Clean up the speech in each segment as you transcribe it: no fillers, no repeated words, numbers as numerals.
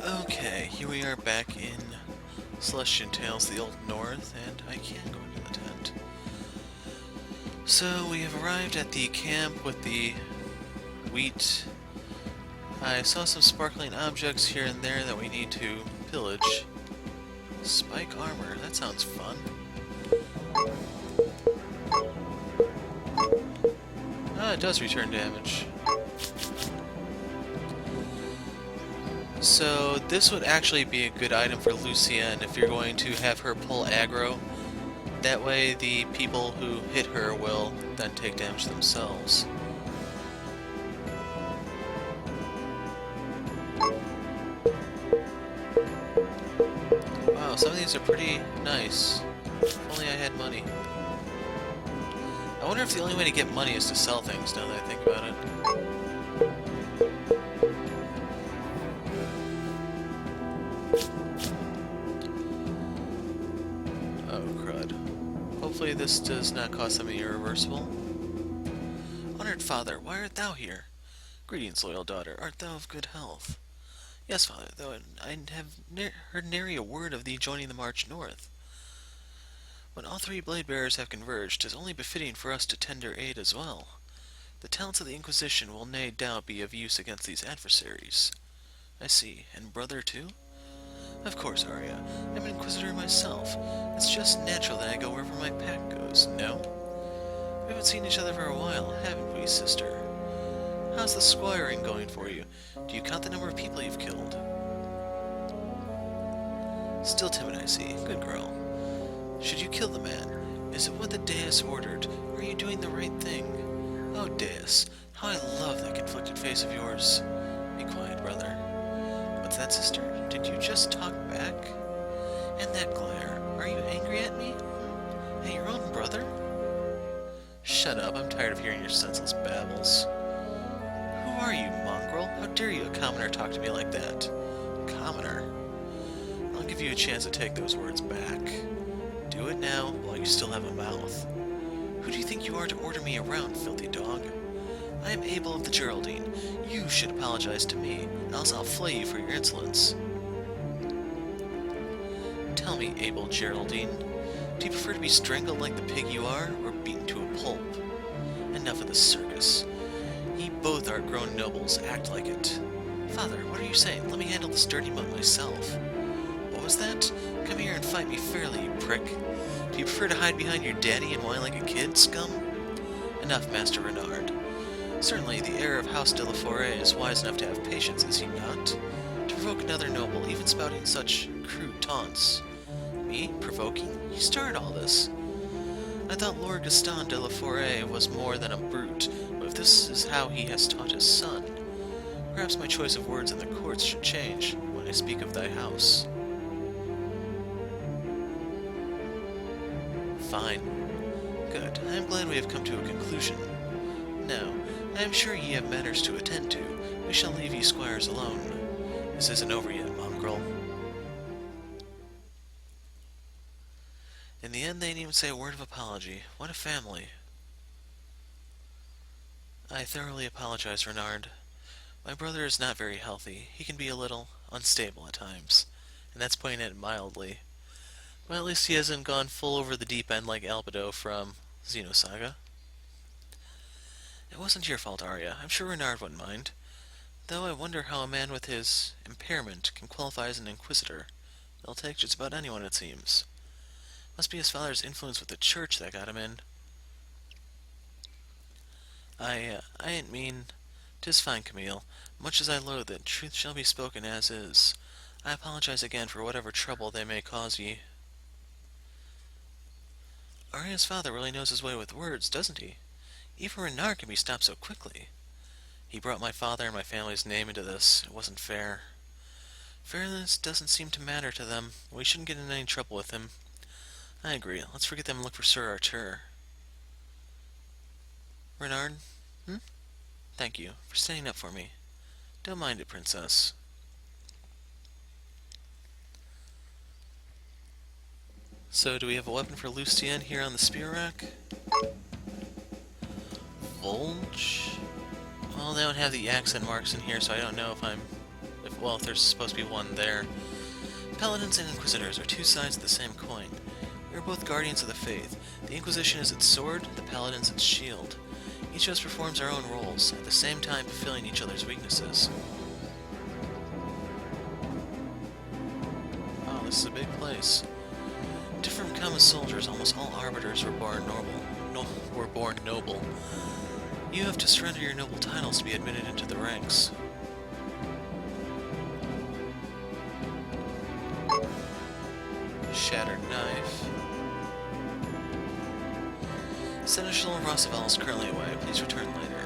Okay, here we are back in Celestian Tales, the Old North, and I can go into the tent. So we have arrived at the camp with the wheat. I saw some sparkling objects here and there that we need to pillage. Spike armor, that sounds fun. Ah, it does return damage. So this would actually be a good item for Lucienne if you're going to have her pull aggro. That way the people who hit her will then take damage themselves. Wow, some of these are pretty nice. If only I had money. I wonder if the only way to get money is to sell things, now that I think about it. Oh, crud. Hopefully this does not cause something irreversible. Honored father, why art thou here? Greetings, loyal daughter. Art thou of good health? Yes, father, though I have heard nary a word of thee joining the march north. When all three blade-bearers have converged, 'tis only befitting for us to tender aid as well. The talents of the Inquisition will nae doubt be of use against these adversaries. I see. And brother, too? Of course, Arya. I'm an Inquisitor myself. It's just natural that I go wherever my pack goes, no? We haven't seen each other for a while, haven't we, sister? How's the squiring going for you? Do you count the number of people you've killed? Still timid, I see. Good girl. Should you kill the man? Is it what the Deus ordered? Are you doing the right thing? Oh, Deus, how I love that conflicted face of yours. Be quiet, brother. What's that, sister? Did you just talk back? And that glare. Are you angry at me? At your own brother? Shut up, I'm tired of hearing your senseless babbles. Who are you, mongrel? How dare you, a commoner, talk to me like that? Commoner? I'll give you a chance to take those words back. Do it now, while you still have a mouth. Who do you think you are to order me around, filthy dog? I am Abel of the Geraldine. You should apologize to me, else I'll flay you for your insolence. Tell me, Abel Geraldine, do you prefer to be strangled like the pig you are, or beaten to a pulp? Enough of this circus. Ye both are grown nobles, act like it. Father, what are you saying? Let me handle this dirty mutt myself. What was that? Come here and fight me fairly, you prick. Do you prefer to hide behind your daddy and whine like a kid, scum? Enough, Master Renard. Certainly, the heir of House de la Forêt is wise enough to have patience, is he not? To provoke another noble, even spouting such crude taunts. Me? Provoking? You started all this. I thought Lord Gaston de la Forêt was more than a brute, but if this is how he has taught his son, perhaps my choice of words in the courts should change when I speak of thy house. Fine. Good. I am glad we have come to a conclusion. Now, I am sure ye have matters to attend to. We shall leave ye squires alone. This isn't over yet, mongrel. In the end, they didn't even say a word of apology. What a family. I thoroughly apologize, Renard. My brother is not very healthy. He can be a little unstable at times, and that's putting it mildly. Well, at least he hasn't gone full over the deep end like Albedo from Xenosaga. It wasn't your fault, Arya. I'm sure Renard wouldn't mind. Though I wonder how a man with his impairment can qualify as an Inquisitor. They'll take just about anyone, it seems. Must be his father's influence with the church that got him in. I ain't mean. 'Tis fine, Camille. Much as I loathe it, truth shall be spoken as is. I apologize again for whatever trouble they may cause ye. Arya's father really knows his way with words, doesn't he? Even Renard can be stopped so quickly. He brought my father and my family's name into this. It wasn't fair. Fairness doesn't seem to matter to them. We shouldn't get in any trouble with him. I agree. Let's forget them and look for Sir Artur. Renard? Thank you for standing up for me. Don't mind it, Princess. So, do we have a weapon for Lucienne here on the spear rack? Volge? Well, they don't have the accent marks in here, so I don't know if well, if there's supposed to be one there. Paladins and Inquisitors are two sides of the same coin. We are both guardians of the faith. The Inquisition is its sword, the Paladin's its shield. Each of us performs our own roles, at the same time fulfilling each other's weaknesses. Wow, this is a big place. Different from common soldiers, almost all arbiters were born noble. You have to surrender your noble titles to be admitted into the ranks. Shattered knife. Seneschal Roosevelt is currently away. Please return later.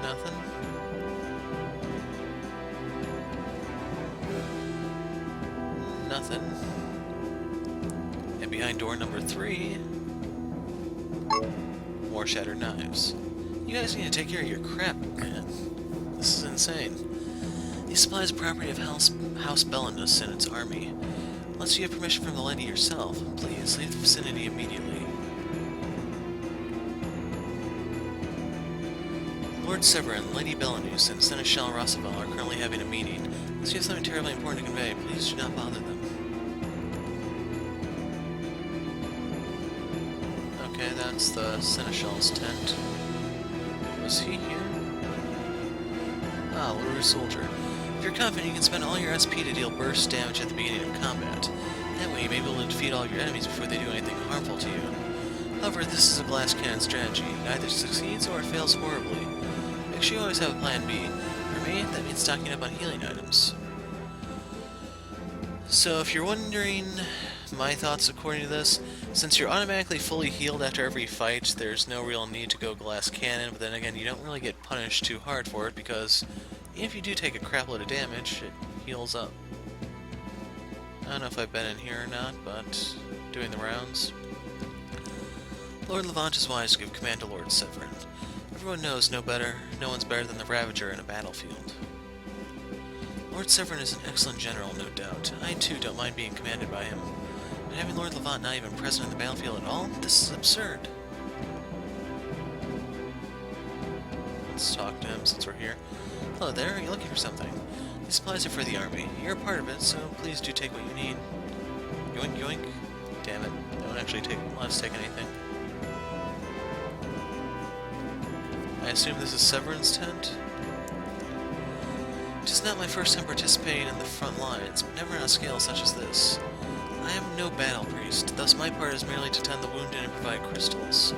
Nothing. Nothing. And behind door number 3, more shattered knives. You guys need to take care of your crap, man. This is insane. These supplies are property of House Bellinus and its army. Unless you have permission from the lady yourself, please leave the vicinity immediately. Lord Severin, Lady Bellinus, and Seneschal Roosevelt are currently having a meeting. Unless you have something terribly important to convey, please do not bother them. Okay, that's the Seneschal's tent. Was he here? Ah, Lord Soldier. If you're confident, you can spend all your SP to deal burst damage at the beginning of combat. That way you may be able to defeat all your enemies before they do anything harmful to you. However, this is a glass cannon strategy. It either succeeds or it fails horribly. Make sure you always have a plan B. For me, that means stocking up on healing items. So if you're wondering my thoughts according to this, since you're automatically fully healed after every fight, there's no real need to go glass cannon, but then again, you don't really get punished too hard for it, because if you do take a crap load of damage, it heals up. I don't know if I've been in here or not, but doing the rounds. Lord Levant is wise to give command to Lord Severin. Everyone knows no one's better than the Ravager in a battlefield. Lord Severin is an excellent general, no doubt. I too don't mind being commanded by him. But having Lord Levant not even present in the battlefield at all, this is absurd. Let's talk to him since we're here. Hello there, are you looking for something? These supplies are for the army. You're a part of it, so please do take what you need. Yoink yoink. Damn it, they won't actually let us take anything. I assume this is Severin's tent? It is not my first time participating in the front lines, but never on a scale such as this. I am no battle priest, thus my part is merely to tend the wounded and provide crystals.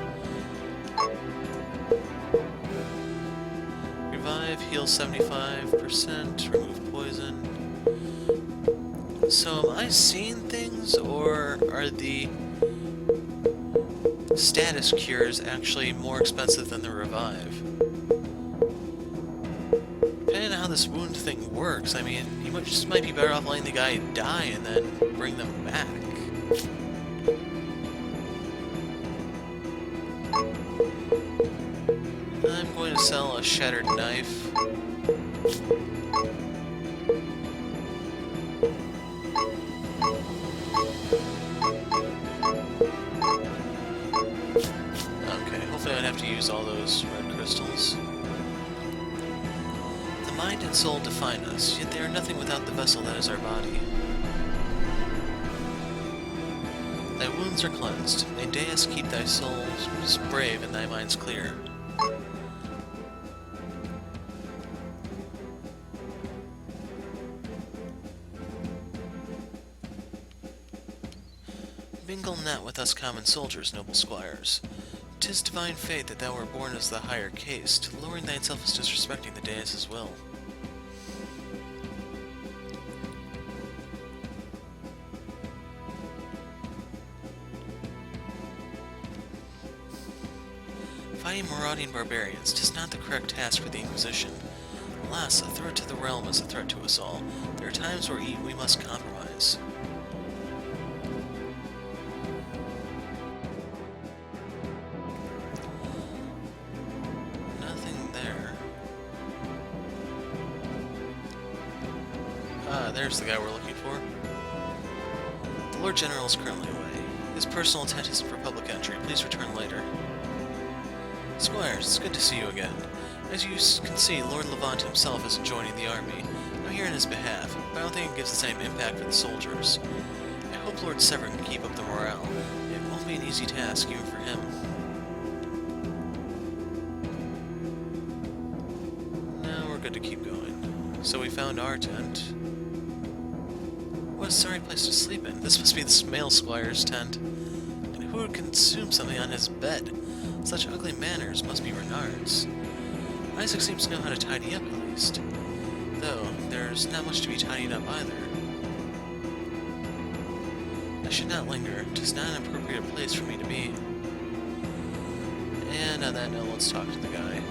Revive, heal 75%, remove poison. So am I seeing things, or are the status cures actually more expensive than the revive? Depending on how this wound thing works, I mean, you just might be better off letting the guy die and then bring them back. I'm going to sell a shattered knife. Okay, hopefully I don't have to use all those red crystals. The mind and soul define us, yet they are nothing without the vessel that is our body. Thy wounds are cleansed. May Deus keep thy soul brave and thy minds clear. Mingle not with us common soldiers, noble squires. 'Tis divine fate that thou wert born as the higher caste. Lowering thyself is disrespecting the Deus's will. Fighting marauding barbarians, 'tis not the correct task for the Inquisition. Alas, a threat to the realm is a threat to us all. There are times where we must compromise. Nothing there. Ah, there's the guy we're looking for. The Lord General is currently away. His personal tent isn't for public entry. Please return later. Squires, it's good to see you again. As you can see, Lord Levant himself isn't joining the army. I'm here on his behalf, but I don't think it gives the same impact for the soldiers. I hope Lord Severn can keep up the morale. It won't be an easy task, even for him. Now we're good to keep going. So we found our tent. What a sorry place to sleep in. This must be the male squire's tent. And who would consume something on his bed? Such ugly manners must be Renard's. Isaac seems to know how to tidy up, at least. Though, there's not much to be tidied up either. I should not linger. 'Tis not an appropriate place for me to be. And on that note, let's talk to the guy.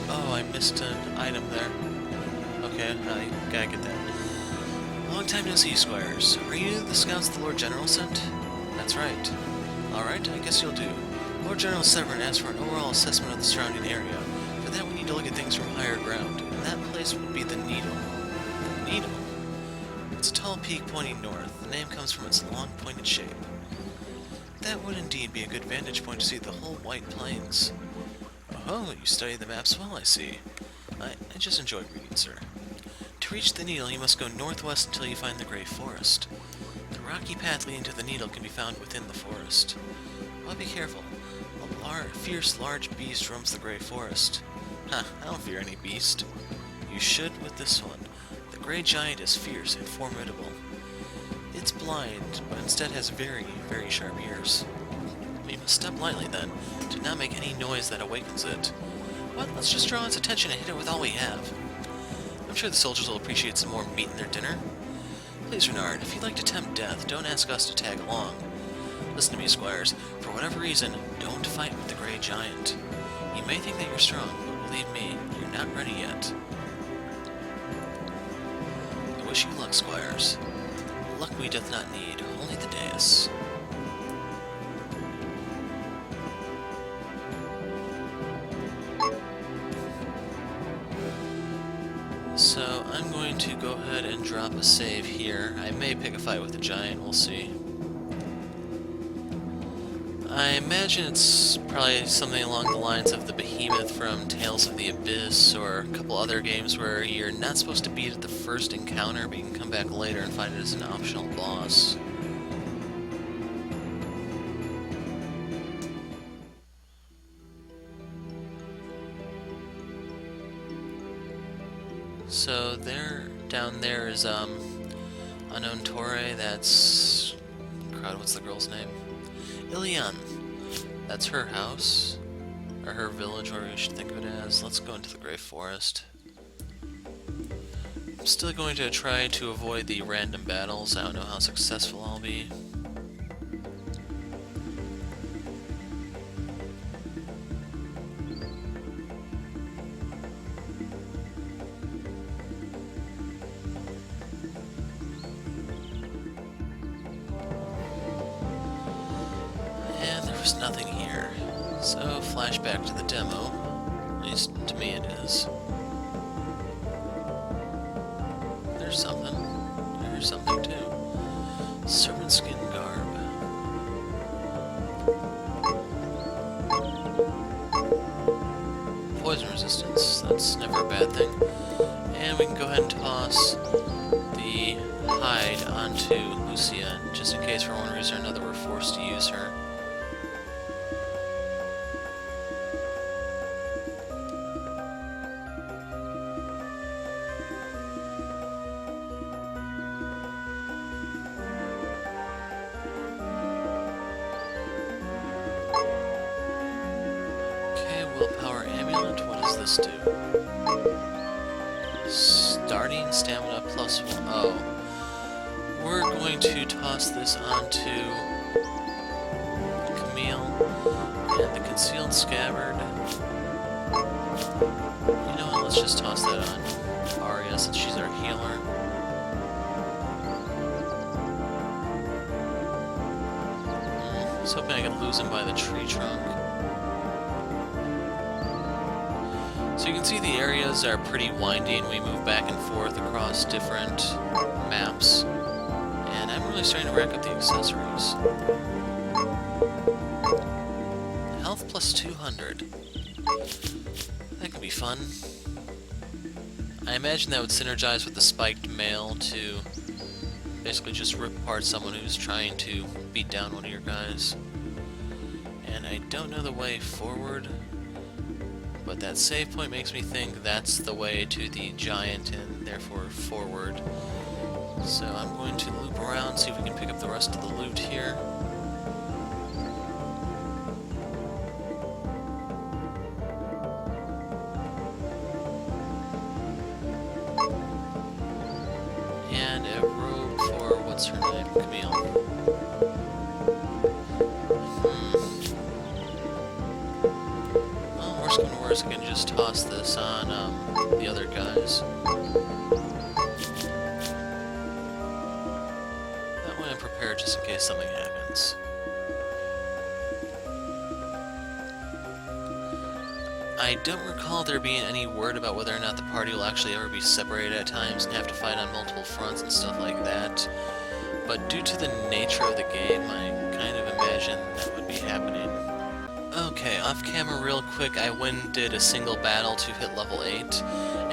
Oh, I missed an item there. Okay, I gotta get that. Long time no see, Squires. Are you the scouts the Lord General sent? That's right. Alright, I guess you'll do. Lord General Severn asked for an overall assessment of the surrounding area. For that, we need to look at things from higher ground, and that place would be the Needle. The Needle? It's a tall peak pointing north. The name comes from its long, pointed shape. That would indeed be a good vantage point to see the whole White Plains. Oh, you study the maps well, I see. I just enjoy reading, sir. To reach the Needle, you must go northwest until you find the Grey Forest. The rocky path leading to the Needle can be found within the forest. But be careful. A fierce, large beast roams the Grey Forest. Ha, I don't fear any beast. You should with this one. The Grey Giant is fierce and formidable. It's blind, but instead has very, very sharp ears. You must step lightly then. Do not make any noise that awakens it. What? Let's just draw its attention and hit it with all we have. I'm sure the soldiers will appreciate some more meat in their dinner. Please, Renard, if you'd like to tempt death, don't ask us to tag along. Listen to me, Squires. For whatever reason, don't fight with the Grey Giant. You may think that you're strong, but believe me, you're not ready yet. I wish you luck, Squires. Luck we doth not need, only the dais. So, I'm going to go ahead and drop a save here. I may pick a fight with the giant, we'll see. I imagine it's probably something along the lines of the behemoth from Tales of the Abyss, or a couple other games where you're not supposed to beat it the first encounter, but you can come back later and find it as an optional boss. So down there is Unknown Torre. That's crowd. What's the girl's name? Ilian. That's her house, or her village, or you should think of it as. Let's go into the Grey Forest. I'm still going to try to avoid the random battles. I don't know how successful I'll be. There's nothing here. So, flashback to the demo. At least to me it is. There's something. There's something too. Serpent skin garb. Poison resistance. That's never a bad thing. And we can go ahead and toss the hide onto Lucia, just in case for one reason or another we're forced to use her. Willpower amulet, what does this do? Starting stamina plus 1. Oh. We're going to toss this onto Camille and the concealed scabbard. You know what, let's just toss that on Arya since she's our healer. I was hoping I could lose him by the tree trunk. So you can see the areas are pretty winding. We move back and forth across different maps. And I'm really starting to rack up the accessories. plus 200. That could be fun. I imagine that would synergize with the spiked mail to basically just rip apart someone who's trying to beat down one of your guys. And I don't know the way forward, but that save point makes me think that's the way to the giant and therefore forward. So I'm going to loop around, see if we can pick up the rest of the loot here. And a robe for, what's her name? Camille. Well, worst come to worst, I can just toss this on the other guys. That way I'm prepared just in case something happens. I don't recall there being any word about whether or not the party will actually ever be separated at times and have to fight on multiple fronts and stuff like that. But due to the nature of the game, I kind of imagine that would be happening. Okay, off camera real quick, I went and did a single battle to hit level 8.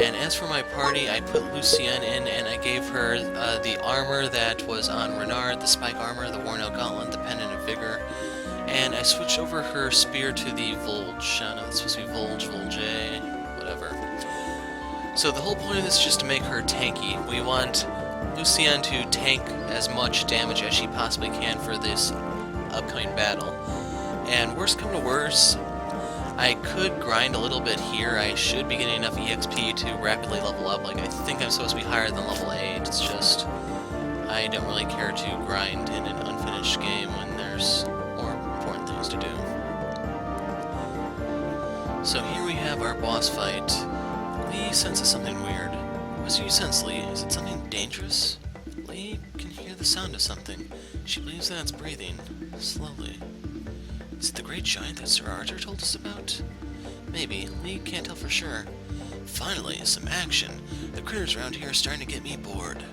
And as for my party, I put Lucienne in and I gave her the armor that was on Renard, the spike armor, the worn-out gauntlet, the pendant of vigor. And I switched over her spear to the Volge. I don't know, it's supposed to be Volge, whatever. So the whole point of this is just to make her tanky. We want Lucienne to tank as much damage as she possibly can for this upcoming battle. And worst come to worst, I could grind a little bit here. I should be getting enough EXP to rapidly level up. Like, I think I'm supposed to be higher than level 8. It's just, I don't really care to grind in an unfinished game when there's things to do. So here we have our boss fight. Lee senses something weird. What do you sense, Lee? Is it something dangerous? Lee can hear the sound of something. She believes that it's breathing. Slowly. Is it the great giant that Sir Arthur told us about? Maybe. Lee can't tell for sure. Finally, some action. The critters around here are starting to get me bored.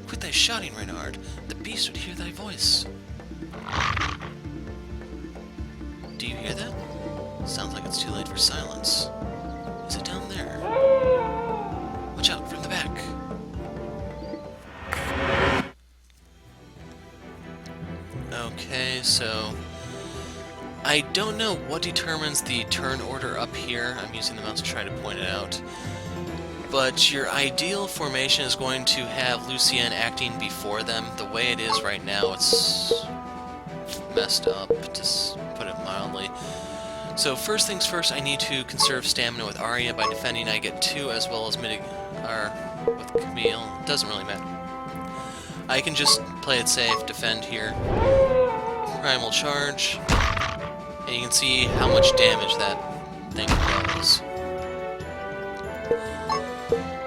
Quit thy shouting, Reynard. The beast would hear thy voice. Do you hear that? Sounds like it's too late for silence. Is it down there? Watch out, from the back. Okay, so I don't know what determines the turn order up here. I'm using the mouse to try to point it out. But your ideal formation is going to have Lucienne acting before them. The way it is right now, it's messed up, to put it mildly. So first things first, I need to conserve stamina with Arya. By defending, I get 2, as well as with Camille. It doesn't really matter. I can just play it safe, defend here. Primal charge. And you can see how much damage that thing does.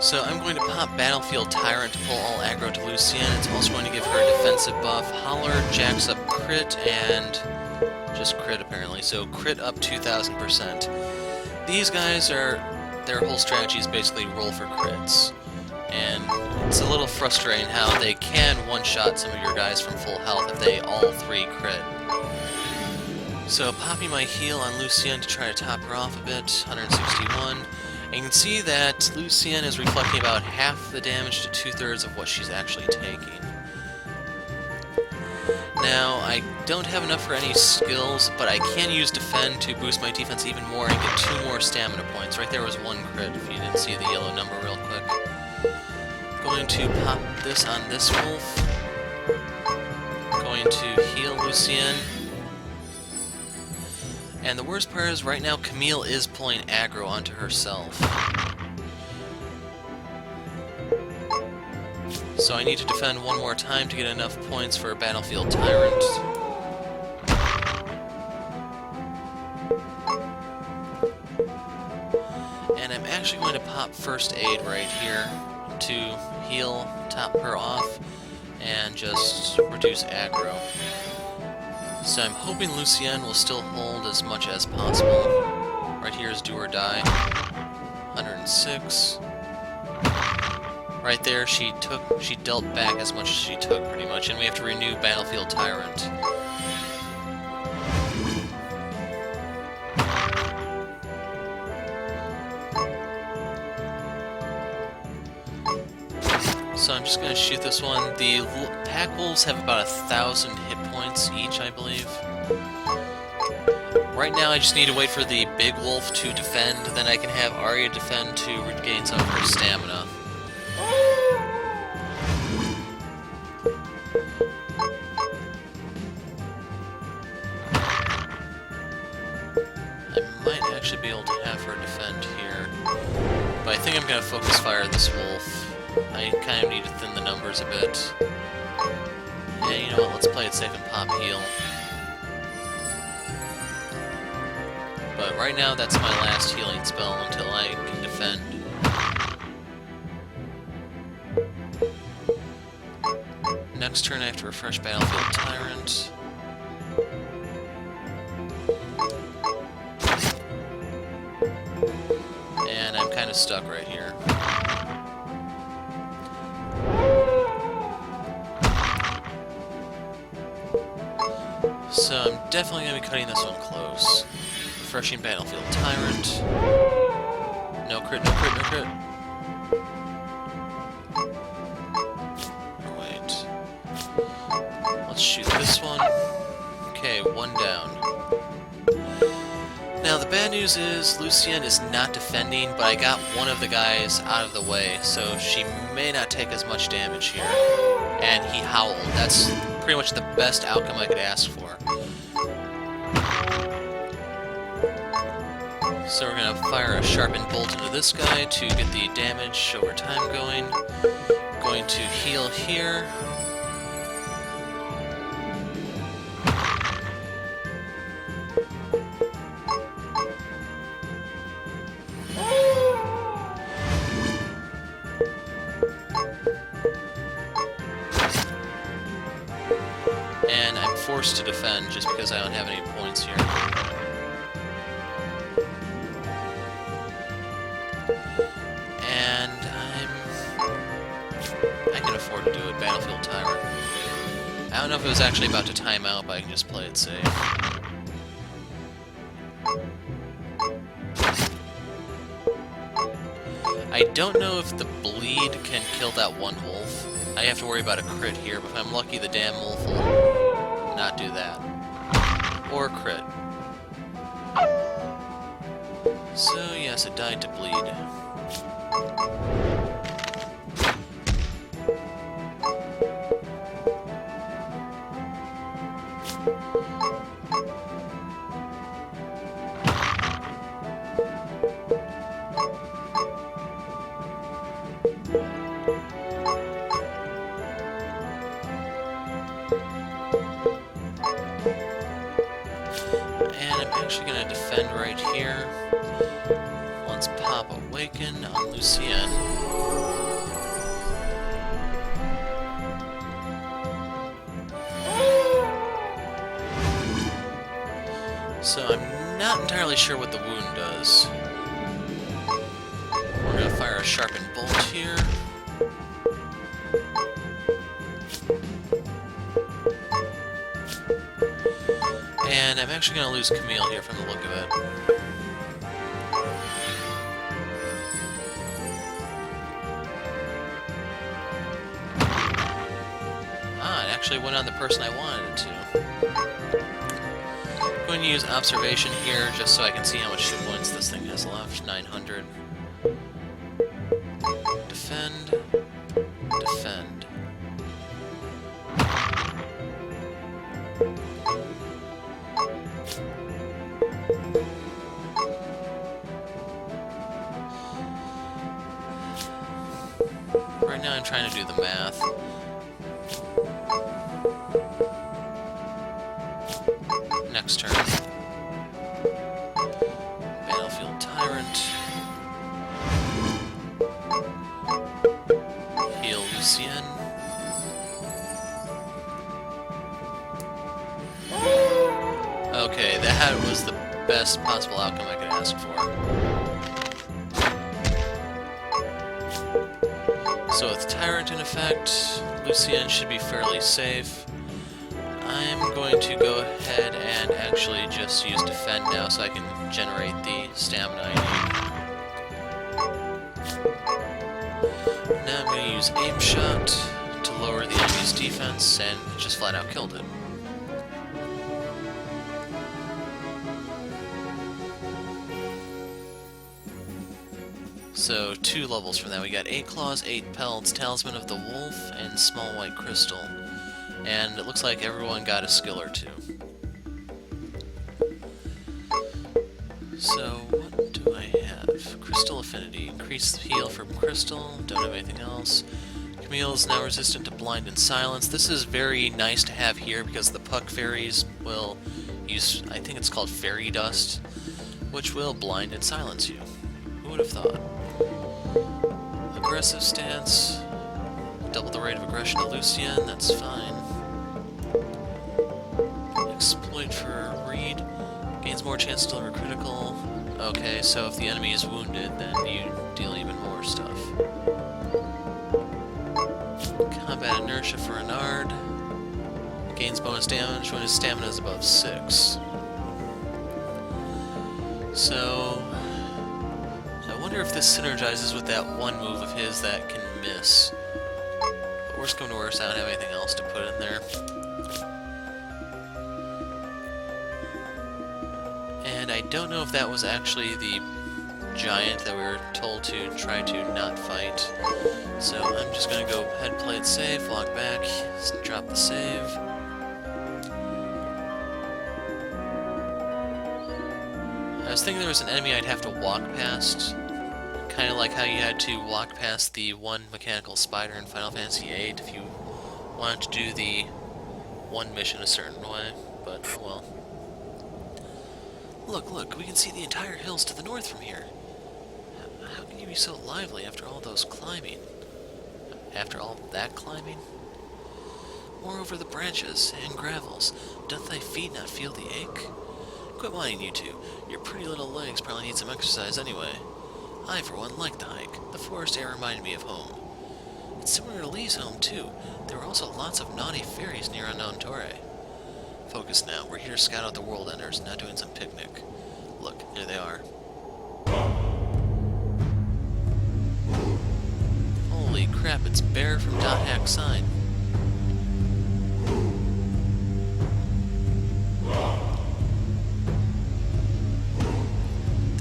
So I'm going to pop Battlefield Tyrant to pull all aggro to Lucienne. It's also going to give her a defensive buff. Holler jacks up crit and just crit apparently. So crit up 2,000%. These guys their whole strategy is basically roll for crits. And it's a little frustrating how they can one-shot some of your guys from full health if they all 3 crit. So popping my heal on Lucienne to try to top her off a bit, 161. And you can see that Lucienne is reflecting about half the damage to 2/3 of what she's actually taking. Now, I don't have enough for any skills, but I can use Defend to boost my defense even more and get 2 more stamina points. Right there was 1 crit, if you didn't see the yellow number real quick. Going to pop this on this wolf. Going to heal Lucienne. And the worst part is, right now, Camille is pulling aggro onto herself. So I need to defend 1 more time to get enough points for a Battlefield Tyrant. And I'm actually going to pop First Aid right here to heal, top her off, and just reduce aggro. So I'm hoping Lucienne will still hold as much as possible. Right here is Do or Die. 106. Right there, she dealt back as much as she took, pretty much, and we have to renew Battlefield Tyrant. So I'm just going to shoot this one. The pack wolves have about 1,000 hit points each, I believe. Right now I just need to wait for the big wolf to defend, then I can have Arya defend to regain some of her stamina. I might actually be able to have her defend here, but I think I'm going to focus fire this wolf. I kind of need to thin the numbers a bit. Yeah, you know what, let's play it safe and pop heal. But right now, that's my last healing spell until I can defend. Next turn I have to refresh Battlefield Tyrant. And I'm kind of stuck right here. So I'm definitely going to be cutting this one close. Refreshing Battlefield Tyrant. No crit, no crit, no crit. Wait. Let's shoot this one. Okay, one down. Now the bad news is Celestian is not defending, but I got one of the guys out of the way, so she may not take as much damage here. And he howled. That's pretty much the best outcome I could ask for. So we're going to fire a sharpened bolt into this guy to get the damage over time going. Going to heal here. And I'm forced to defend just because I don't have any points here. And I can afford to do it. Battlefield Tyrant. I don't know if it was actually about to time out, but I can just play it safe. I don't know if the bleed can kill that one wolf. I have to worry about a crit here, but if I'm lucky, the damn wolf will not do that. Or crit. So yes, it died to bleed. And I'm actually going to defend right here. Let's pop Awaken on Celestian. So I'm not entirely sure what the wound does. We're going to fire a sharpened bolt here. And I'm actually going to lose Camille here from the look of it. Ah, it actually went on the person I wanted it to. I'm going to use Observation here just so I can see how much hit points this thing has left. 900. Defend. Defend. Right now I'm trying to do the math. Next turn. Battlefield Tyrant. Heal Celestian. Okay, that was the best possible outcome I could ask for. So with Tyrant in effect, Celestian should be fairly safe. I'm going to go ahead and actually just use Defend now so I can generate the stamina I need. Now I'm going to use aim shot to lower the enemy's defense, and it just flat out killed it. So, 2 levels from that. We got 8 claws, 8 pelts, Talisman of the Wolf, and Small White Crystal. And it looks like everyone got a skill or 2. So, what do I have? Crystal Affinity. Increase the heal from Crystal. Don't have anything else. Camille is now resistant to Blind and Silence. This is very nice to have here because the Puck Fairies will use, I think it's called Fairy Dust, which will blind and silence you. Who would have thought? Aggressive stance. Double the rate of aggression to Lucian, that's fine. Exploit for Reed. Gains more chance to deliver critical. Okay, so if the enemy is wounded, then you deal even more stuff. Combat Inertia for Renard. Gains bonus damage when his stamina is above 6. So, I wonder if this synergizes with that one move of his that can miss. But worst come to worst, I don't have anything else to put in there. And I don't know if that was actually the giant that we were told to try to not fight. So I'm just going to go ahead and play it safe, walk back, drop the save. I was thinking there was an enemy I'd have to walk past, kind of like how you had to walk past the one mechanical spider in Final Fantasy VIII if you wanted to do the one mission a certain way, but oh well. Look, we can see the entire hills to the north from here. How can you be so lively after all those climbing? After all that climbing? Moreover, the branches and gravels, doth thy feet not feel the ache? Quit whining, you two. Your pretty little legs probably need some exercise anyway. I, for one, like the hike. The forest air reminded me of home. It's similar to Lee's home, too. There were also lots of naughty fairies near Unknown Torre. Focus now. We're here to scout out the world enders, not doing some picnic. Look, there they are. Holy crap, it's Bear from Dot Hack Sign.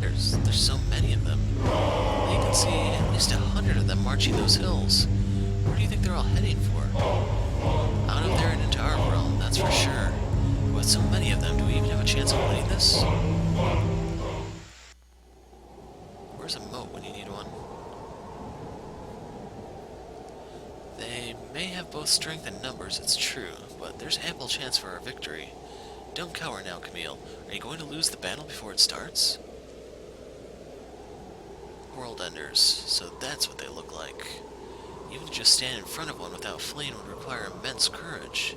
There's so many of them. You can see at least 100 of them marching those hills. Where do you think they're all heading for? Out of there and into our realm, that's for sure. With so many of them, do we even have a chance of winning this? Where's a moat when you need one? They may have both strength and numbers, it's true, but there's ample chance for our victory. Don't cower now, Camille. Are you going to lose the battle before it starts? World enders, so that's what they look like. Even to just stand in front of one without fleeing would require immense courage.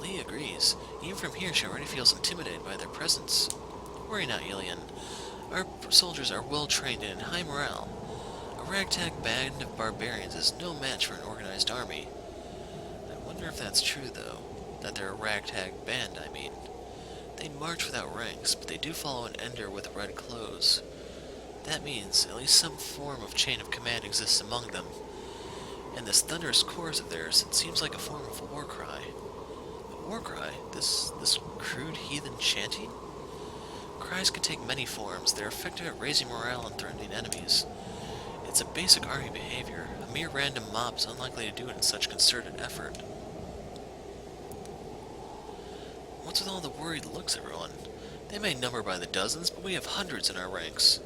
Lee agrees. Even from here, she already feels intimidated by their presence. Worry not, Ilian. Our soldiers are well trained and in high morale. A ragtag band of barbarians is no match for an organized army. I wonder if that's true, though. That they're a ragtag band, I mean. They march without ranks, but they do follow an ender with red clothes. That means at least some form of chain of command exists among them. And this thunderous chorus of theirs, it seems like a form of a war cry. A war cry? This crude heathen chanting? Cries can take many forms. They're effective at raising morale and threatening enemies. It's a basic army behavior. A mere random mob is unlikely to do it in such concerted effort. What's with all the worried looks, everyone? They may number by the dozens, but we have hundreds in our ranks.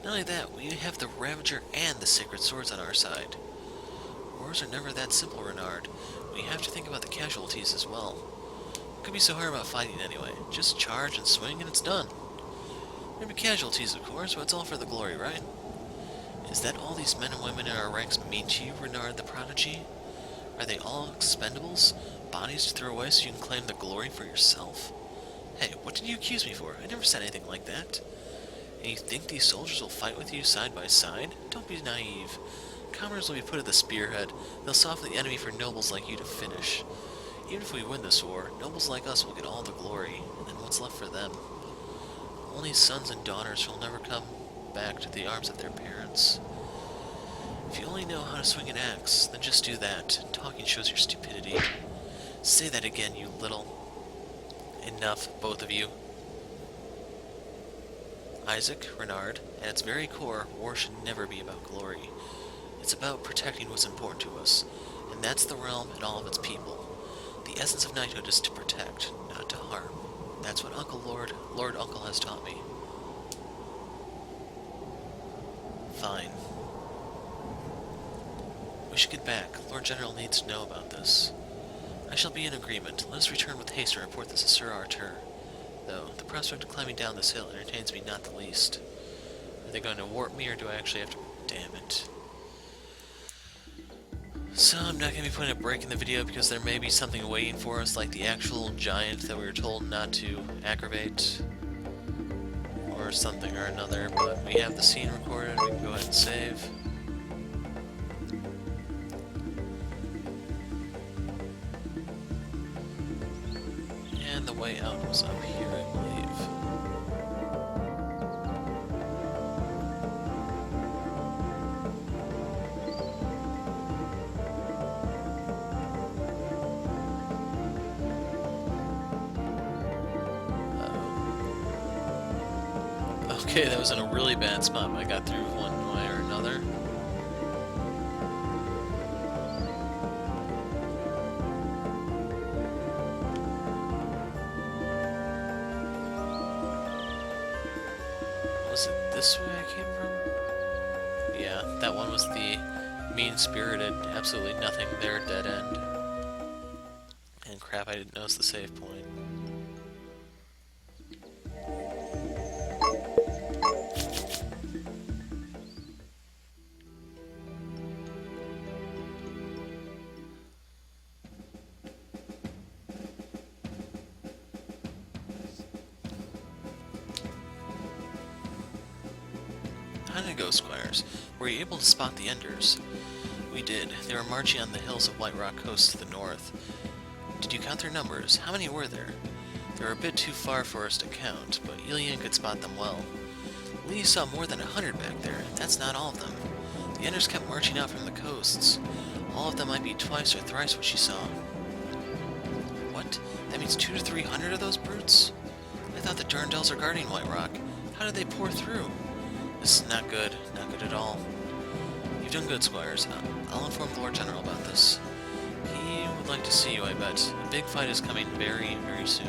Not only that, we have the Ravager and the Sacred Swords on our side. Wars are never that simple, Renard. We have to think about the casualties as well. What could be so hard about fighting anyway? Just charge and swing and it's done. There'll be casualties, of course, but it's all for the glory, right? Is that all these men and women in our ranks mean to you, Renard the Prodigy? Are they all expendables? Bodies to throw away so you can claim the glory for yourself? Hey, what did you accuse me for? I never said anything like that. And you think these soldiers will fight with you side by side? Don't be naive. Commoners will be put at the spearhead. They'll soften the enemy for nobles like you to finish. Even if we win this war, nobles like us will get all the glory, and then what's left for them? Only sons and daughters who will never come back to the arms of their parents. If you only know how to swing an axe, then just do that. Talking shows your stupidity. Say that again, you little... Enough, both of you. Isaac, Renard, at its very core, war should never be about glory. It's about protecting what's important to us, and that's the realm and all of its people. The essence of knighthood is to protect, not to harm. That's what Lord Uncle has taught me. Fine. We should get back. Lord General needs to know about this. I shall be in agreement. Let us return with haste and report this to Sir Arthur. Though, the prospect of climbing down this hill entertains me not the least. Are they going to warp me, or do I actually have to... Damn it. So, I'm not going to be putting a break in the video because there may be something waiting for us, like the actual giant that we were told not to aggravate. Or something or another, but we have the scene recorded, we can go ahead and save. And the way out was up here, I believe. Okay, that was in a really bad spot, but I got through one way or another. Was it this way I came from? Yeah, that one was the mean-spirited, absolutely nothing there dead end. And crap, I didn't notice the save point. How did it go, Squires? Were you able to spot the Enders? We did. They were marching on the hills of White Rock Coast to the north. Did you count their numbers? How many were there? They were a bit too far for us to count, but Ilian could spot them well. Lee saw more than 100 back there. That's not all of them. The Enders kept marching out from the coasts. All of them might be twice or thrice what she saw. What? That means 200 to 300 of those brutes? I thought the Durandals are guarding White Rock. How did they pour through? This is not good. Not good at all. You've done good, Squires. I'll inform the Lord General about this. He would like to see you, I bet. A big fight is coming very, very soon.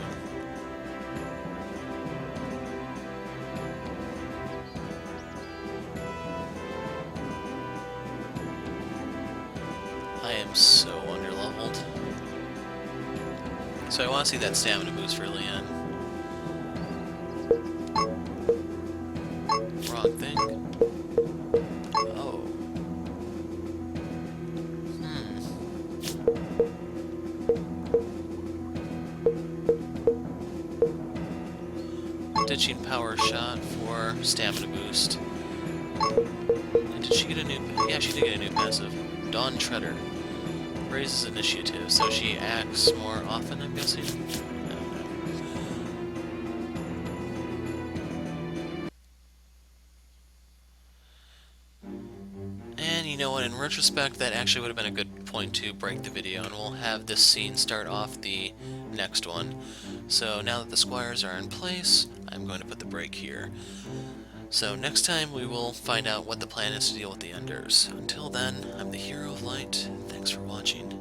I am so underleveled. So I want to see that stamina boost for Leanne. Wrong thing. Oh. Ditching power shot for stamina boost. And did she get a new... Yeah, she did get a new passive. Dawn Treader. Raises initiative, so she acts more often, I'm guessing? I don't know. And you know what, in retrospect, that actually would have been a good point to break the video, and we'll have this scene start off the next one. So now that the Squires are in place, I'm going to put the break here. So next time we will find out what the plan is to deal with the Enders. Until then, I'm the Hero of Light. Thanks for watching.